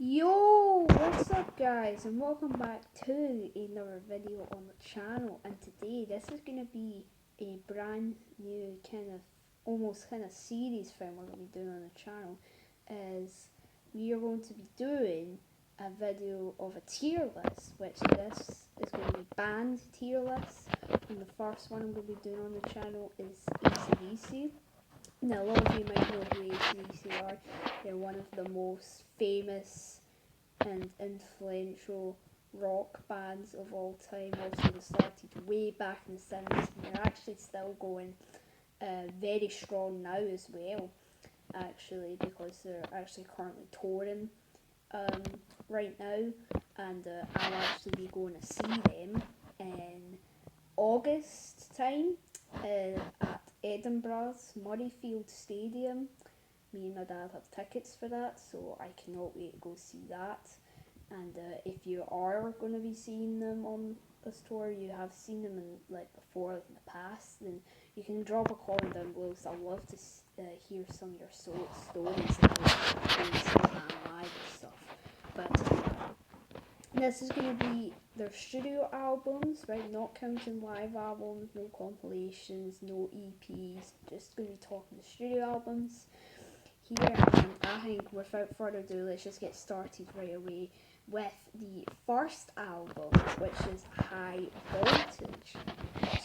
Yo, what's up guys, and welcome back to another video on the channel. And today this is going to be a brand new almost series thing we're going to be doing on the channel. Is we are going to be doing a video of a tier list, which this is going to be band tier list, and the first one I'm going to be doing on the channel is AC/DC. Now, a lot of you might know who AC/DC are. They're one of the most famous and influential rock bands of all time. Also, they started way back in the 70s, and they're actually still going very strong now as well, actually, because they're actually currently touring right now, and I'll actually be going to see them in August time at Edinburgh's Murrayfield Stadium. Me and my dad have tickets for that, so I cannot wait to go see that. And if you are going to be seeing them on this tour, you have seen them before in the past, then you can drop a comment down below. So I'd love to hear some of your stories about going to see them live and stuff. But this is going to be their studio albums, right? Not counting live albums, no compilations, no EPs. Just going to be talking the studio albums here. And I think without further ado, let's just get started right away with the first album, which is High Voltage.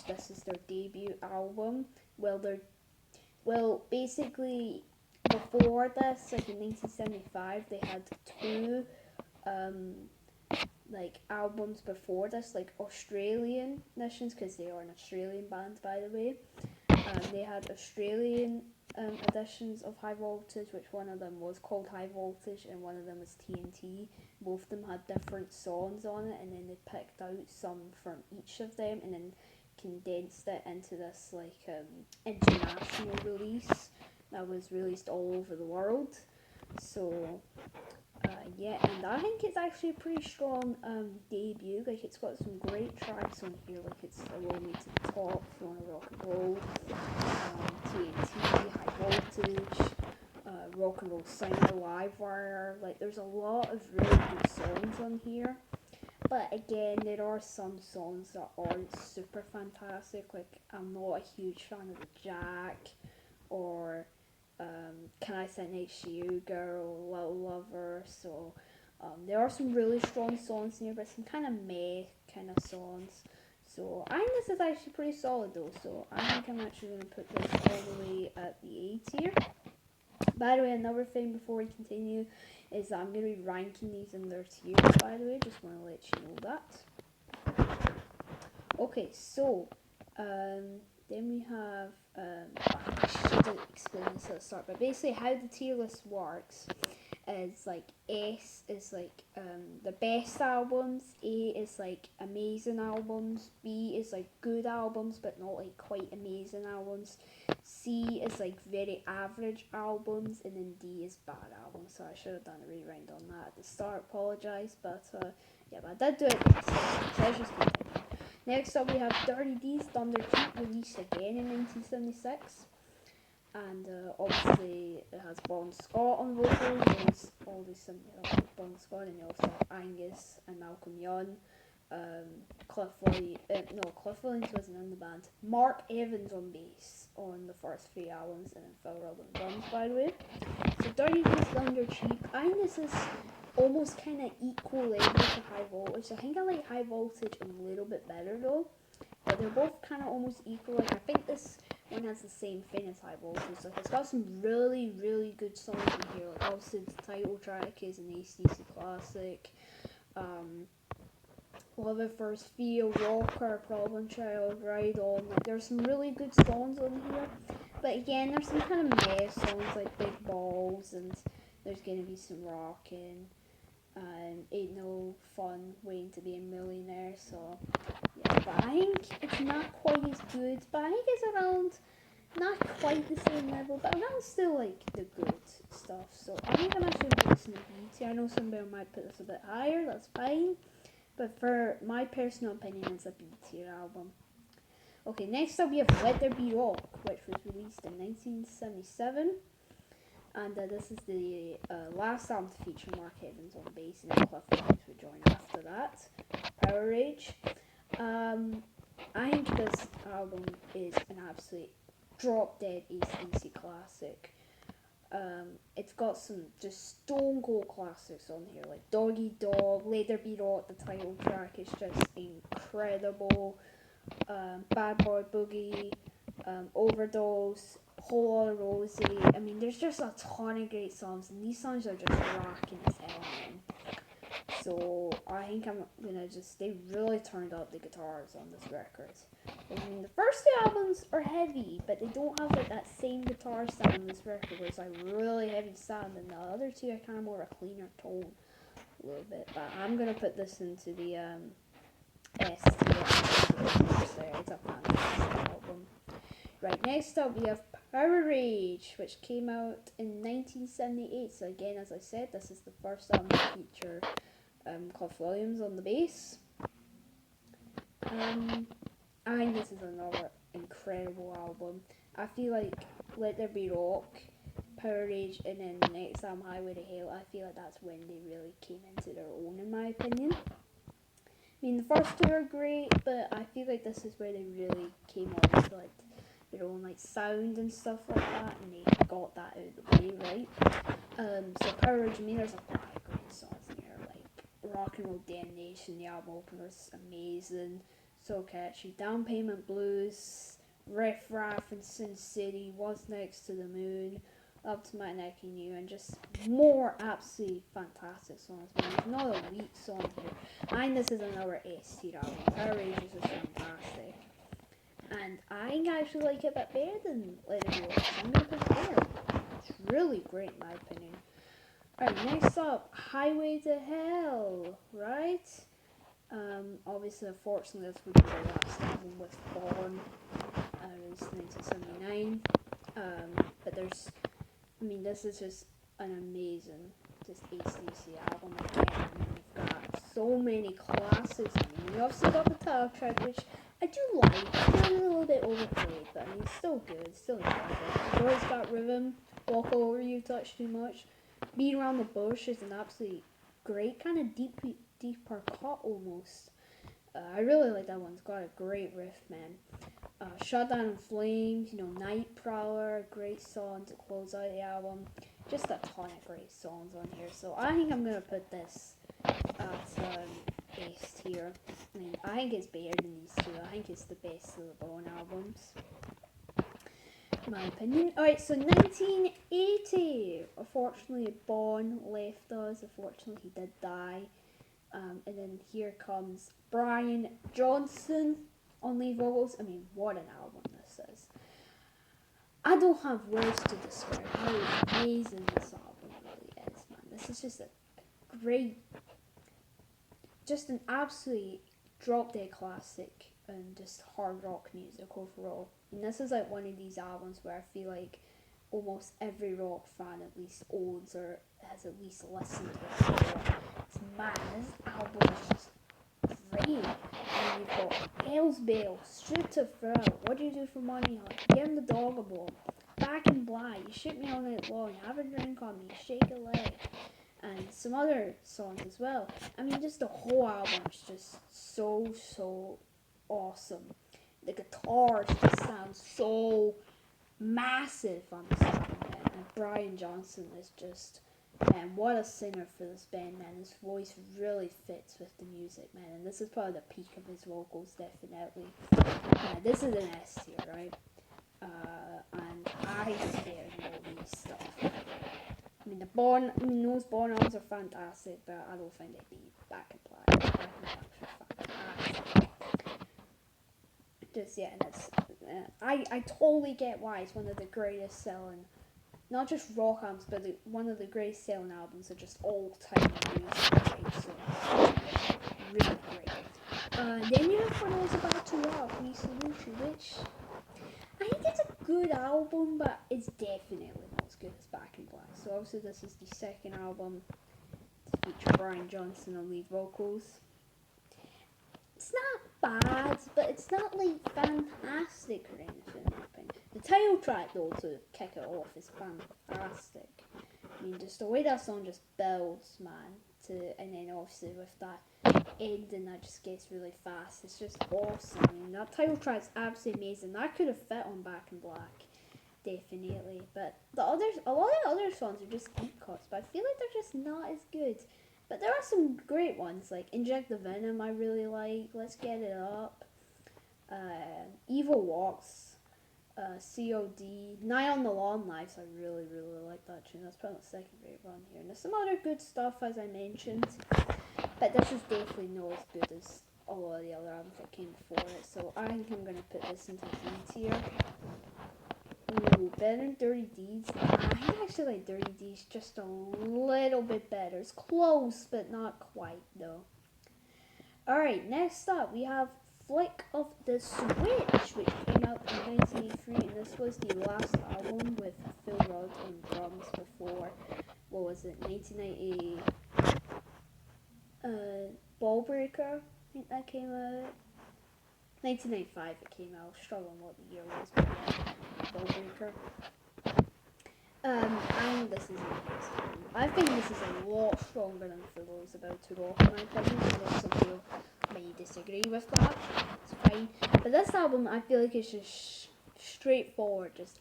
This is their debut album. Basically before this, like in 1975, they had two albums before this, like Australian editions, because they are an Australian band, by the way. They had Australian editions of High Voltage, which one of them was called High Voltage and one of them was TNT. Both of them had different songs on it, and then they picked out some from each of them and then condensed it into this international release that was released all over the world. So yeah, and I think it's actually a pretty strong debut. Like, it's got some great tracks on here, like it's Allow Me to Talk, If You Wanna Rock and Roll, TNT, High Voltage, Rock and Roll Singer, Livewire. Like, there's a lot of really good songs on here. But again, there are some songs that aren't super fantastic. Like, I'm not a huge fan of the Jack, or Can I Sit Next to You, Girl, Little Lover. So there are some really strong songs in here, but some kind of meh kind of songs. So I think this is actually pretty solid though. So I think I'm actually going to put this all the way at the A tier. By the way, another thing before we continue is that I'm going to be ranking these in their tiers, by the way. Just want to let you know that. Okay, so then we have, I should explain this at the start, but basically how the tier list works is like S is like the best albums, A is like amazing albums, B is like good albums but not like quite amazing albums, C is like very average albums, and then D is bad albums. So I should have done a rewind on that at the start, apologise, but yeah, but I did do it. So let's just continue. Next up we have Dirty D's Thunder Cheap, released again in 1976. And obviously it has Bon Scott on vocals, there's all these Bon Scott, and you also have Angus and Malcolm Young, Cliff Williams wasn't in the band, Mark Evans on bass on the first three albums, and then Phil Rudd on drums, by the way. So Dirty D's Thunder Cheap, I think this is almost kind of equal level to High Voltage. I think I like High Voltage a little bit better though, but they're both kind of almost equal. Like, I think this one has the same thing as High Voltage. Like, it's got some really, really good songs in here. Like, obviously the title track is an AC/DC classic. Love at First Feel, Rocker, Problem Child, Ride On. Like, there's some really good songs on here. But again, there's some kind of meh songs like Big Balls, and there's gonna be some rocking. Ain't No Fun Waiting to Be a Millionaire. So yeah, but I think it's not quite as good, but I think it's around, not quite the same level, but around still like the good stuff. So I think I'm actually going to put this in a B tier. I know somebody might put this a bit higher, that's fine, but for my personal opinion, it's a B tier album. Okay, next up we have Let There Be Rock, which was released in 1977. And this is the last album to feature Mark Evans on bass, and then Cliff Williams would join after that. Power Rage. I think this album is an absolute drop dead AC/DC classic. It's got some just stone cold classics on here, like Doggy Dog, Let There Be Rock, the title track is just incredible. Bad Boy Boogie, Overdose, Whole Lotta Rosie. I mean, there's just a ton of great songs, and these songs are just rocking as hell, man. So I think I'm gonna they really turned up the guitars on this record. I mean, the first two albums are heavy, but they don't have like that same guitar sound on this record, where it's like really heavy sound, and the other two are kind of more a cleaner tone, a little bit. But I'm gonna put this into the S tier. It's a fantastic album. Right, next up we have Power Rage, which came out in 1978. So again, as I said, this is the first album to feature Cliff Williams on the bass. I think this is another incredible album. I feel like Let There Be Rock, Power Rage, and then the next album, Highway to Hell, I feel like that's when they really came into their own, in my opinion. I mean, the first two are great, but I feel like this is where they really came on to like their own like sound and stuff like that, and they got that out of the way, right? So Power Rage, I mean, there's a lot of great songs in here, like Rock and Roll Damnation, the album opener is amazing, so catchy. Down Payment Blues, Riff Raff and Sin City, What's Next to the Moon, Up to My Neck in You, and just more absolutely fantastic songs. Man, there's not a weak song here. I think this is another S tier album. Power Rage is just fantastic. And I think I actually like it a bit better than Let It Be Rock. I'm going to put it there. It's really great in my opinion. Alright, next up, Highway to Hell, right? Obviously, unfortunately, this would be the last album with Born, released in 1979. But there's, I mean, this is just an amazing, just AC/DC album again. We've got so many classics. I mean, we obviously got the title track, which I do like. It's a little bit overplayed, but I mean, it's still good. It's still enjoyable. Boys Got Rhythm, Walk All Over You, Touch Too Much. Beat Around the Bush is an absolutely great, kind of deeper cut almost. I really like that one. It's got a great riff, man. Shut Down in Flames, Night Prowler, great song to close out the album. Just a ton of great songs on here. So I think I'm going to put this at S tier. I mean, I think it's better than these two. I think it's the best of the Born albums, in my opinion. Alright, so 1980. Unfortunately, Bon left us. Unfortunately, he did die. And then here comes Brian Johnson on lead vocals. I mean, what an album this is. I don't have words to describe how amazing this album really is, man. This is just a great, just an absolutely drop-dead classic and just hard rock music overall. And this is like one of these albums where I feel like almost every rock fan at least owns or has at least listened to it before. It's mad. This album is just great. And then you've got Hell's Bell, Strip to Thrill, What Do You Do for Money, Give 'Em the Dog a Bone, Back in Black, You Shoot Me All Night Long, Have a Drink on Me, Shake a Leg, and some other songs as well. I mean, just the whole album is just so awesome. The guitars just sound so massive on this album, man. And Brian Johnson is just, man, what a singer for this band, man. His voice really fits with the music, man. And this is probably the peak of his vocals, definitely. This is an S tier, right? And I scared than all these stuff. I mean, those Born albums are fantastic, but I don't think they beat Back in Black. Back in Black's fantastic. Just, yeah, and it's, I totally get why it's one of the greatest selling, not just rock albums, but one of the greatest selling albums of just all time music. Right? So, really great. Then you have When I Was About to Rock, We Salute You, which I think it's a good album, but it's definitely not as good as Back in Black. So obviously this is the second album to feature Brian Johnson on lead vocals. It's not bad, but it's not like fantastic or anything in my opinion. The title track though, to kick it off, is fantastic. I mean, just the way that song just builds, man, and then obviously with that ending that just gets really fast. It's just awesome. I mean, that title track's absolutely amazing. That could have fit on Back in Black, definitely. But a lot of the other songs are just deep cuts, but I feel like they're just not as good. But there are some great ones, like Inject the Venom I really like, Let's Get It Up, Evil Walks, COD, Night on the Lawn Lives, I really, really like that tune. That's probably the second favorite one here. And there's some other good stuff, as I mentioned, but this is definitely not as good as a lot of the other albums that came before it, so I think I'm going to put this into D tier. Ooh, better than Dirty Deeds? I actually like Dirty Deeds just a little bit better. It's close, but not quite, though. Alright, next up, we have Flick of the Switch, which came out in 1983, and this was the last album with Phil Rudd on drums before, what was it, 1990, Ball Breaker, I think that came out. 1995 it came out, struggling what the year was, but yeah, Ball Breaker. I think this is amazing. I think this is a lot stronger than Football's About to Rock, in my opinion. So some people may disagree with that. It's fine. But this album, I feel like it's just straightforward, just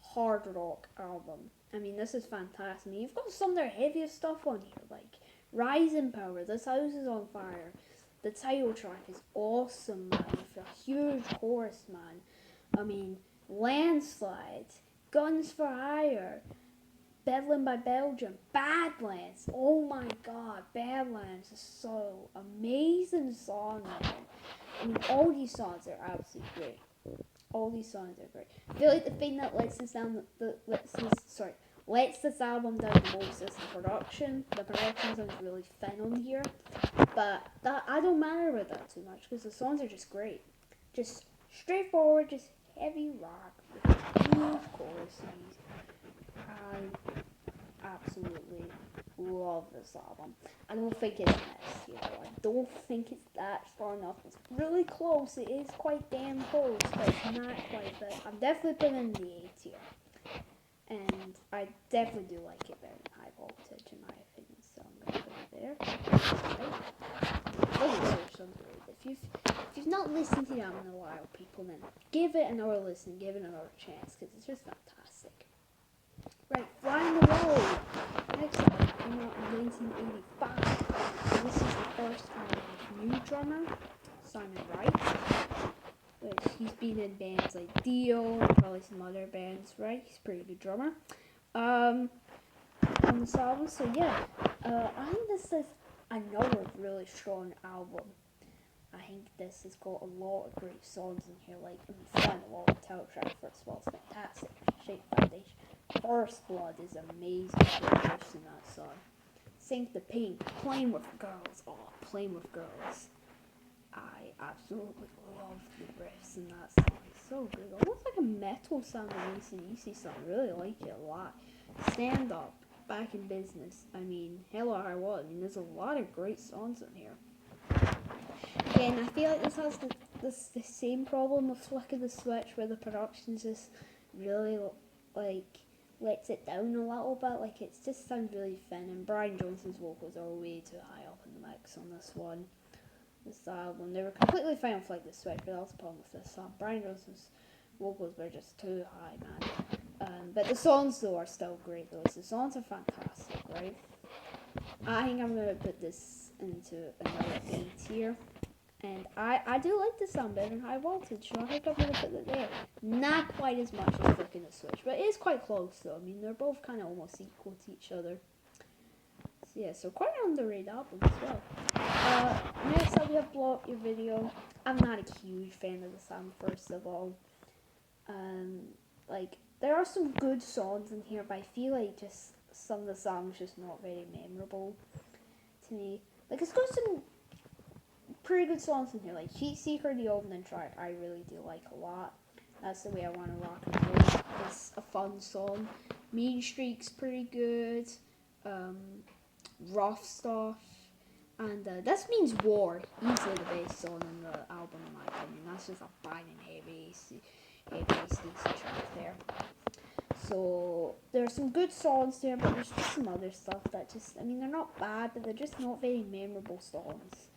hard rock album. I mean, this is fantastic. I mean, you've got some of their heaviest stuff on here, like Rising Power, This House is on Fire. The title track is awesome, man, with a huge chorus, man. I mean, Landslide, Guns for Hire, Bedlam by Belgium, Badlands. Oh my god, Badlands is so amazing song, man. I mean, all these songs are absolutely great. All these songs are great. I feel like the thing that lets this album down the most is the production. The production sounds really thin on here, but that I don't matter about that too much because the songs are just great, just straightforward, just heavy rock with huge choruses. I absolutely love this album. I don't think it's next year. I don't think it's that far enough. It's really close. It is quite damn close, but it's not quite. But I'm definitely putting it in the A tier. And I definitely do like it better than High Voltage, in my opinion. So I'm gonna put it there. If you've not listened to them in a while, people, then give it another listen, give it another chance, because it's just fantastic. Right, Flying the Road. Next album came out in 1985. And this is the first album with new drummer, Simon Wright. Which he's been in bands like Dio and probably some other bands, right? He's a pretty good drummer. On this album, so yeah, I think this is another really strong album. I think this has got a lot of great songs in here, like Flying the Wall, title track first of all, it's fantastic. Shake Foundation. First Blood is amazing production in that song. Sink the Pain, Playing with Girls. Oh, Playing with Girls. I absolutely love the riffs in that song. It's so good. Almost like a metal sounding AC/DC song. I really like it a lot. Stand Up, Back in Business. I mean, Hell or High Water. I mean, there's a lot of great songs in here. Again, I feel like this has the same problem with Flick of the Switch, where the production just really like lets it down a little bit. Like it just sounds really thin, and Brian Johnson's vocals are way too high up in the mix on this one. This album, they were completely fine with Flick of the Switch, but that's the problem with this song. Brian Johnson's vocals were just too high, man. But the songs though are still great though. The songs are fantastic, right? I think I'm gonna put this into another A tier. And I do like this song better than High Voltage, so I think I'm going to put it there. Not quite as much as Flick of the Switch, but it is quite close though. I mean, they're both kind of almost equal to each other. So yeah, so quite an underrated album as well. Next up we have Blow Up Your Video. I'm not a huge fan of the song, first of all. Like, there are some good songs in here, but I feel like just some of the songs just not very memorable to me. Like, it's got some pretty good songs in here, like Heat Seeker, the opening track, I really do like a lot. That's the Way I Wanna Rock and Roll. It's a fun song. Mean Streak's pretty good. Rough Stuff. And This Means War, easily the best song on the album in my opinion. That's just a banging heavy AC/DC track there. So there's some good songs there, but there's just some other stuff that just, I mean, they're not bad, but they're just not very memorable songs.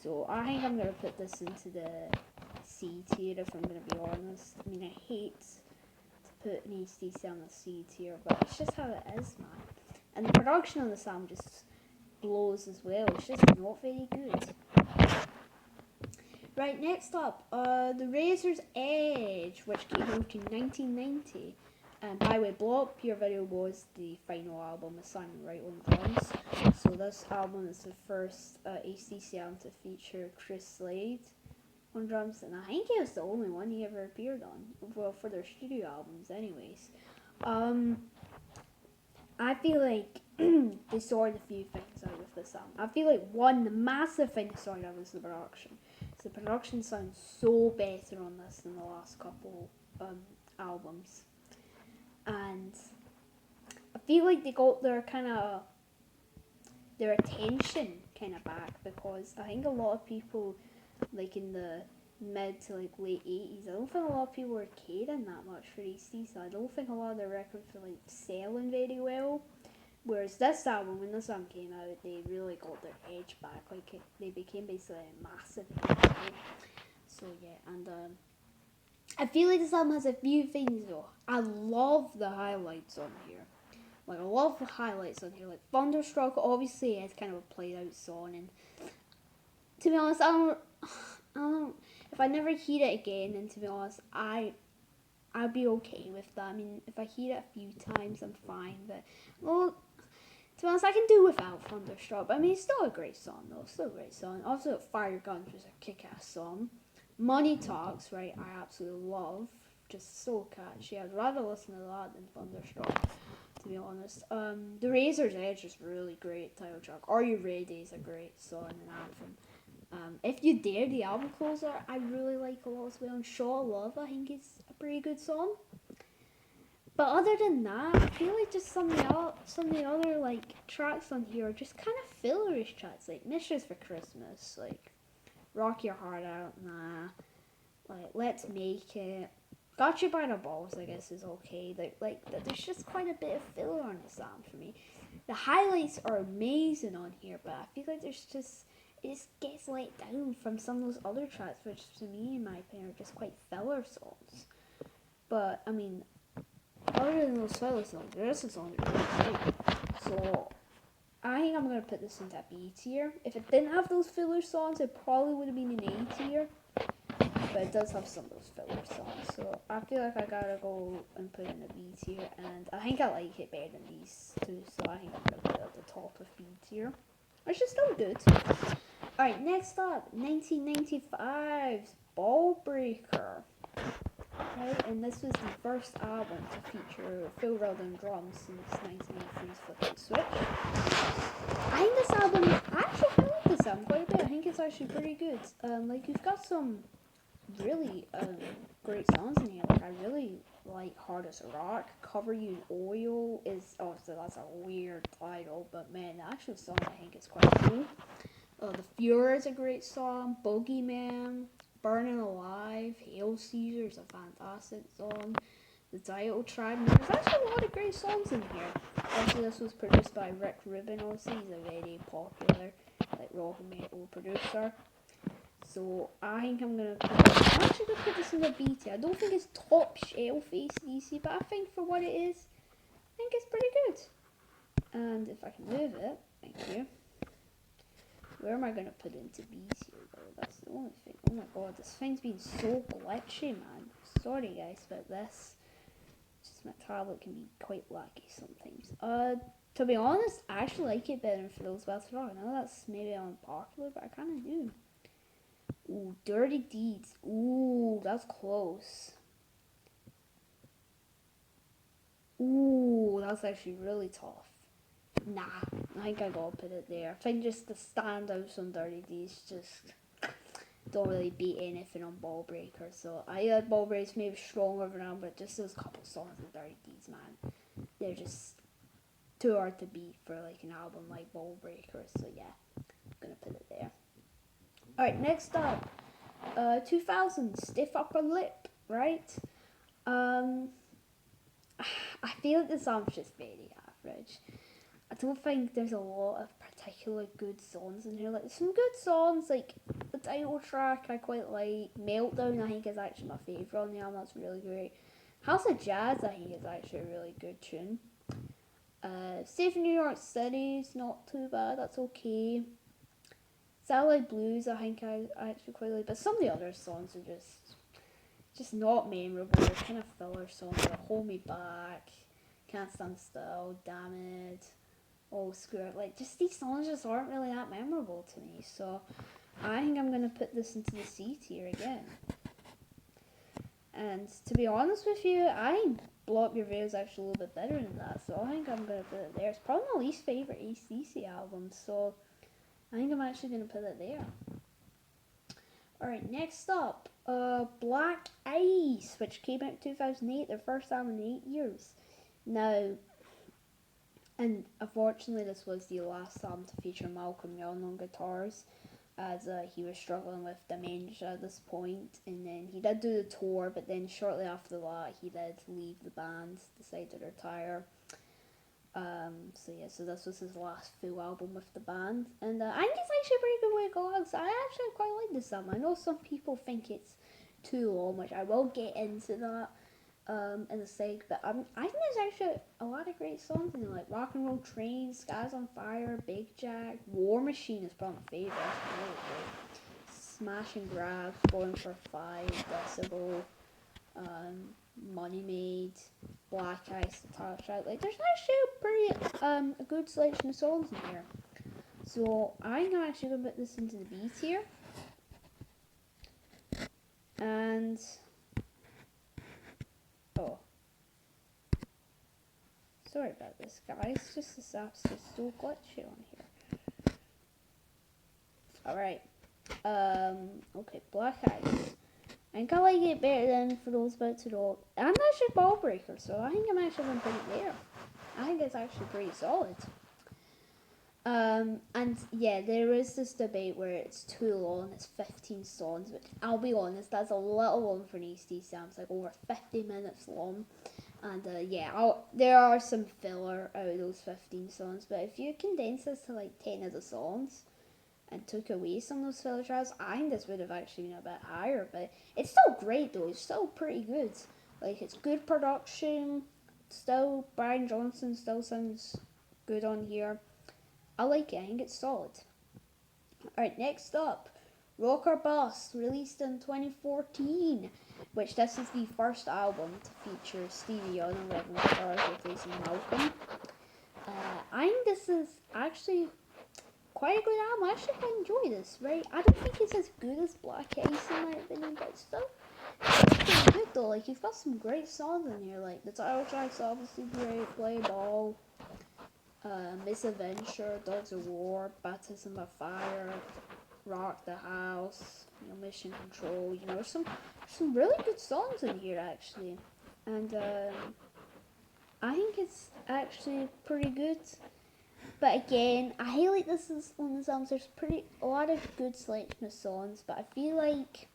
So I think I'm gonna put this into the C tier if I'm gonna be honest. I mean, I hate to put an AC/DC on the C tier, but it's just how it is, man. And the production on the song just blows as well. It's just not very good. Right, next up, The Razor's Edge, which came out in 1990. And by the way, Blow Up Your Video was the final album with Simon Wright on drums. So this album is the first AC/DC album to feature Chris Slade on drums, and I think he was the only one he ever appeared on. Well, for their studio albums, anyways. I feel like they sorted a few things out with this album. I feel like the massive thing they sorted out was the production. So the production sounds so better on this than the last couple albums. And I feel like they got their attention kind of back, because I think a lot of people, like in the mid to like late 80s, I don't think a lot of people were caring that much for AC, so I don't think a lot of their records were like selling very well. Whereas this album, when this album came out, they really got their edge back. Like they became basically a massive hit. Right? So yeah, and I feel like this album has a few things though. I love the highlights on here. Like I love the highlights on here. Like Thunderstruck, obviously, is kind of a played out song, and to be honest, I don't. If I never hear it again, then to be honest, I'd be okay with that. I mean, if I hear it a few times, I'm fine. But well, to be honest, I can do without Thunderstruck. But I mean, it's still a great song, though. Still a great song. Also, Fire Guns was a kick-ass song. Money Talks, right? I absolutely love. Just so catchy. I'd rather listen to that than Thunderstruck, to be honest. The Razor's Edge is really great title track. Are You Ready is a great song and anthem. If You Dare, the album closer, I really like a lot as well. And Shaw Love, I think is a pretty good song. But other than that, I feel like just some of the other like tracks on here are just kind of fillerish tracks, like Missions for Christmas, like Rock Your Heart Out, nah, like Let's Make It, Got You by the Balls, I guess is okay. Like there's just quite a bit of filler on the sound for me. The highlights are amazing on here, but I feel like it just gets let down from some of those other tracks, which to me, in my opinion, are just quite filler songs. But I mean, other than those filler songs, the rest of the songs are really great. So I think I'm gonna put this into a B tier. If it didn't have those filler songs, it probably would have been an A tier. But it does have some of those filler songs, so I feel like I gotta go and put it in a B tier, and I think I like it better than these two, so I think I'm gonna put it at the top of B tier, which is still good. Alright, next up, 1995's Ball Breaker. Right, and this was the first album to feature Phil Rudd on drums since 1983's Flip and Switch. I think this album, I actually like this album quite a bit. I think it's actually pretty good. Like you've got some really great songs in here. Like I really like Hard as a Rock. Cover You in Oil is, oh, so that's a weird title, but man, the actual song I think is quite cool. The Fuhrer is a great song. Bogeyman, Burning Alive, Hail Caesar is a fantastic song. The title track. There's actually a lot of great songs in here. Also, this was produced by Rick Rubin. Obviously, he's a very popular like rock and metal producer. So I think I'm actually gonna put this in the B tier. I don't think it's top shelf AC/DC, but I think for what it is, I think it's pretty good. And if I can move it, thank you. Where am I gonna put it into B tier though? That's the only thing. Oh my god, this thing's been so glitchy, man. Sorry guys about this. It's just my tablet can be quite laggy sometimes. To be honest, I actually like it better than For Those Wells Rock. I know that's maybe unpopular, but I kinda do. Ooh, Dirty Deeds. Ooh, that's close. Ooh, that's actually really tough. Nah, I think I gotta put it there. I think just the standouts on Dirty Deeds just don't really beat anything on Ball Breaker. So I like Ball Breaker's maybe stronger than them, but just those couple songs on Dirty Deeds, man, they're just too hard to beat for like an album like Ball Breaker. So yeah, I'm gonna put it there. Alright, next up, 2000 Stiff Upper Lip, right? I feel like the song's just very average. I don't think there's a lot of particular good songs in here. Like some good songs, like the title track I quite like. Meltdown I think is actually my favourite on the album. That's really great. House of Jazz I think is actually a really good tune. Safe in New York City is not too bad. That's okay. Satellite Blues I think I actually quite like, but some of the other songs are just not memorable. They're kind of filler songs. Like Hold Me Back, Can't Stand Still, Damn It, All Screw Up. Like just these songs just aren't really that memorable to me. So I think I'm gonna put this into the C tier again. And to be honest with you, I think Blow Up Your Veil is actually a little bit better than that. So I think I'm gonna put it there. It's probably my least favorite AC/DC album. So I think I'm actually gonna put it there. Alright, next up, Black Ice, which came out in 2008, their first album in 8 years. Now, and unfortunately this was the last album to feature Malcolm Young on guitars, as he was struggling with dementia at this point, and then he did do the tour, but then shortly after that he did leave the band, decided to retire. So this was his last full album with the band, and I think it's actually a pretty good way to go. I actually quite like this album. I know some people think it's too long, which I will get into that in a sec, but I think there's actually a lot of great songs in there, like Rock and Roll Train, Skies on Fire, Big Jack, War Machine is probably my favourite, it's really great. Smash and Grab, Going for 5, Decibel, Money Made, Black Ice, the title track. Like there's actually a pretty a good selection of songs in here. So I'm actually gonna put this into the B tier. And sorry about this, guys. Just this app's just so glitchy on here. Alright. Okay, Black Ice. I think I like it better than For Those About to Rock. I'm actually Ball Breaker, so I think I'm actually going to put it there. I think it's actually pretty solid. And yeah, there is this debate where it's too long, it's 15 songs, which I'll be honest, that's a little long for an AC/DC album. It's like over 50 minutes long. And there are some filler out of those 15 songs, but if you condense this to like 10 of the songs, and took away some of those filler tracks, I think this would have actually been a bit higher, but it's still great though, it's still pretty good. Like, it's good production, still, Brian Johnson still sounds good on here. I like it, I think it's solid. Alright, next up, Rock or Bust, released in 2014, which this is the first album to feature Stevie Young on lead guitars replacing Malcolm. I think this is actually quite a good album. I actually quite enjoy this, right? I don't think it's as good as Black Ice in my opinion, but it's still pretty good though. Like, you've got some great songs in here, like the title track's obviously great, Play Ball, Misadventure, Dogs of War, Baptism by Fire, Rock the House, Mission Control. There's some really good songs in here actually, and I think it's actually pretty good. But again, I highlight this as one of the songs. There's a lot of good selection of songs, but I feel like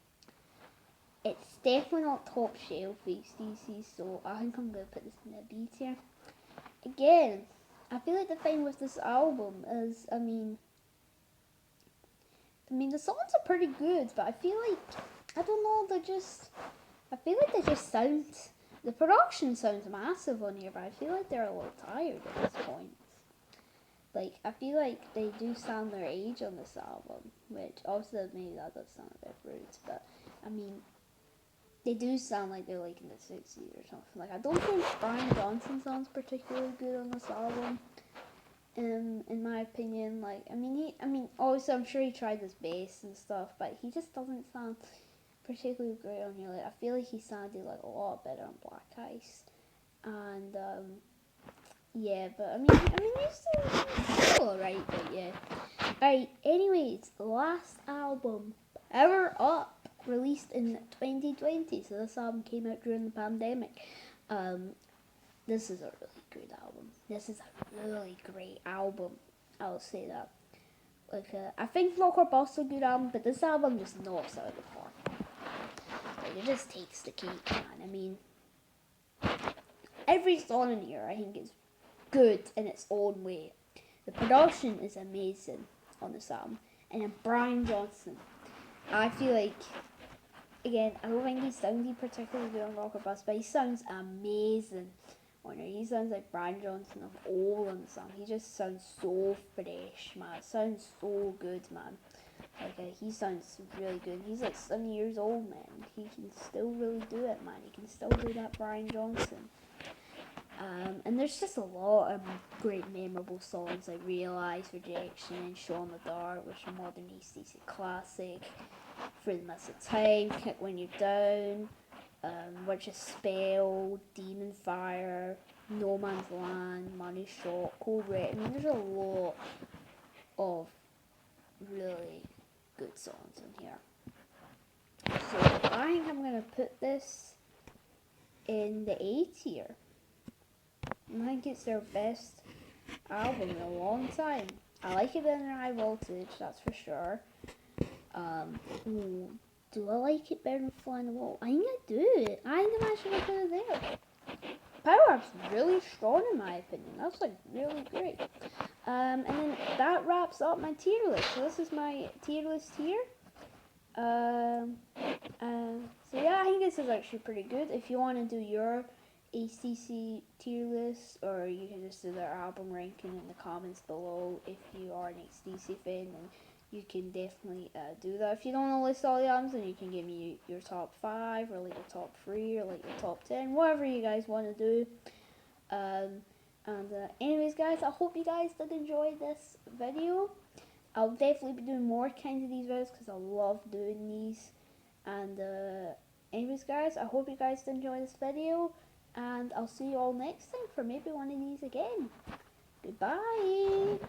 it's definitely not top shelf AC/DC, so I think I'm going to put this in a B tier. Again, I feel like the thing with this album is, I mean the songs are pretty good, but I feel like, I don't know, I feel like they just sound, the production sounds massive on here, but I feel like they're a little tired at this point. Like, I feel like they do sound their age on this album, which also maybe that does sound a bit rude, but I mean, they do sound like they're like in the 60s or something. Like, I don't think Brian Johnson sounds particularly good on this album, in my opinion. Like, I mean, also I'm sure he tried his bass and stuff, but he just doesn't sound particularly great on here. Like, I feel like he sounded like a lot better on Black Ice, and yeah, but I mean, he's still alright, but yeah. Alright, anyways, the last album, Power Up, released in 2020. So this album came out during the pandemic. This is a really good album. This is a really great album. I'll say that. Like, I think Rock or Bust is a good album, but this album just knocks out of the park. Like, it just takes the cake, man. I mean, every song in here I think is good in its own way. The production is amazing on this album. And then Brian Johnson, I feel like, again, I don't think he sounded particularly good on Rock or Bust, but he sounds amazing on it. He sounds like Brian Johnson of old on the song. He just sounds so fresh, man. It sounds so good, man. Like, he sounds really good. He's like 7 years old, man. He can still really do it, man. He can still do that Brian Johnson. And there's just a lot of great memorable songs like Realize, Rejection, and Show in the Dark, which are modern AC/DC classic. For the Mess of Time, Kick When You're Down, Which is Spell, Demon Fire, No Man's Land, Money Shot, Cold Red. I mean, there's a lot of really good songs in here. So I think I'm going to put this in the A tier. I think it's their best album in a long time. I like it better than High Voltage, that's for sure. Do I like it better than Fly on the Wall? I think I do. I think I'm actually going to put it there. Power Up's really strong in my opinion. That's like really great. And then that wraps up my tier list. So this is my tier list here. So yeah, I think this is actually pretty good. If you want to do your ACC tier list, or you can just do their album ranking in the comments below. If you are an ACDC fan, then you can definitely do that. If you don't want to list all the albums, then you can give me your top 5, or like your top 3, or like your top 10, whatever you guys want to do. Anyways, guys, I hope you guys did enjoy this video. I'll definitely be doing more kinds of these videos because I love doing these. And anyways, guys, I hope you guys did enjoy this video. And I'll see you all next time for maybe one of these again. Goodbye.